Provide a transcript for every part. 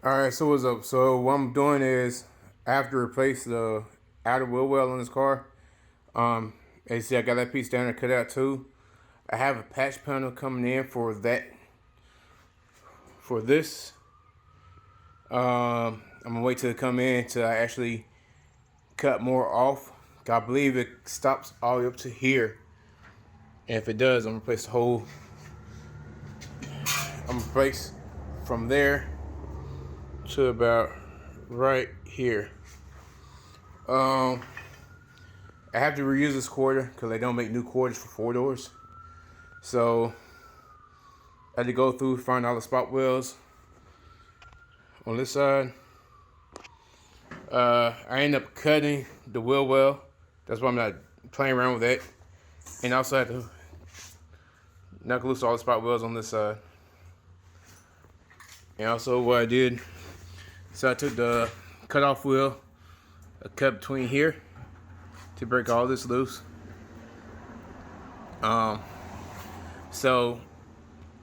Alright, so what's up? So what I'm doing is I have to replace the outer wheel well on this car. As you see, I got that piece down there cut out too. I have a patch panel coming in for that, for this. I'm gonna wait till it come in till I actually cut more off. I believe it stops all the way up to here. And if it does, I'm gonna replace the whole, I'm gonna replace from there to about right here. I have to reuse this quarter because they don't make new quarters for 4 doors. So I had to go through, find all the spot wells on this side. I ended up cutting the wheel well. That's why I'm not playing around with that. And I also had to knock loose all the spot wells on this side. And also what I did, so I took the cutoff wheel, I cut between here to break all this loose. So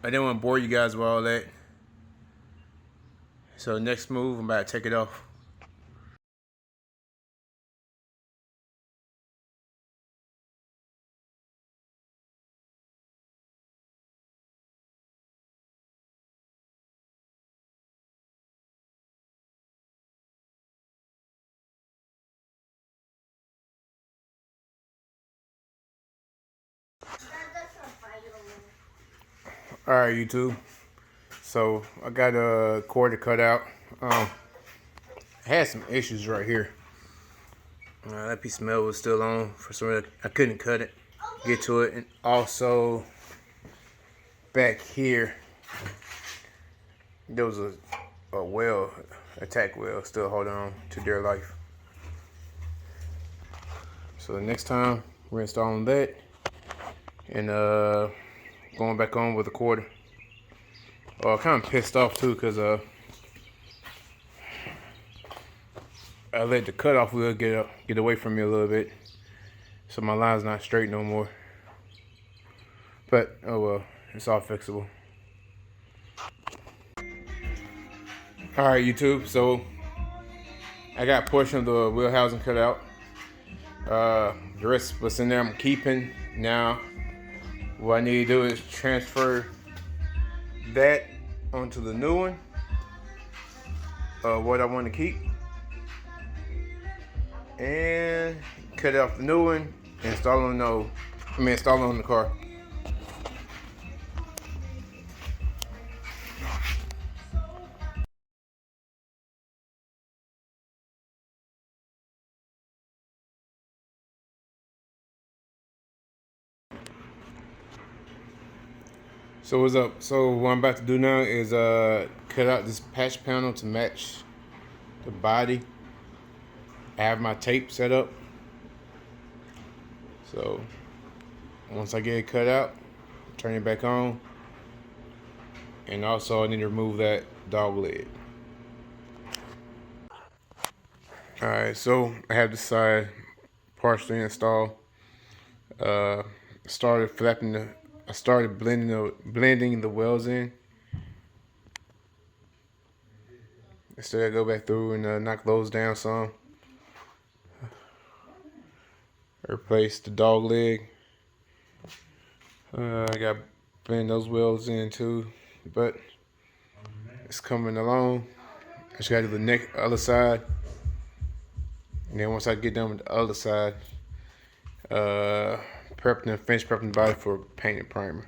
I didn't want to bore you guys with all that. So next move, I'm about to take it off. All right, YouTube. So I got a cord to cut out. I had some issues right here. That piece of metal was still on. For some reason, I couldn't cut it, get to it. And also back here, there was a well, attack well, still holding on to dear life. So the next time we're installing that and going back on with a quarter. Kind of pissed off too because I let the cutoff wheel get away from me a little bit, so my line's not straight no more. But oh well, it's all fixable. All right, YouTube. So I got a portion of the wheel housing cut out. The rest was in there I'm keeping. Now what I need to do is transfer that onto the new one. What I want to keep, and cut off the new one and install it on the car. So what's up? So what I'm about to do now is cut out this patch panel to match the body. I have my tape set up. So once I get it cut out, turn it back on. And also I need to remove that dog leg. Alright, so I have this side partially installed. I started blending the wells in. Instead, I go back through and knock those down some. Replace the dog leg. I got to blend those wells in too, but it's coming along. I just got to do the other side, and then once I get done with the other side, finish prepping the body for paint and primer.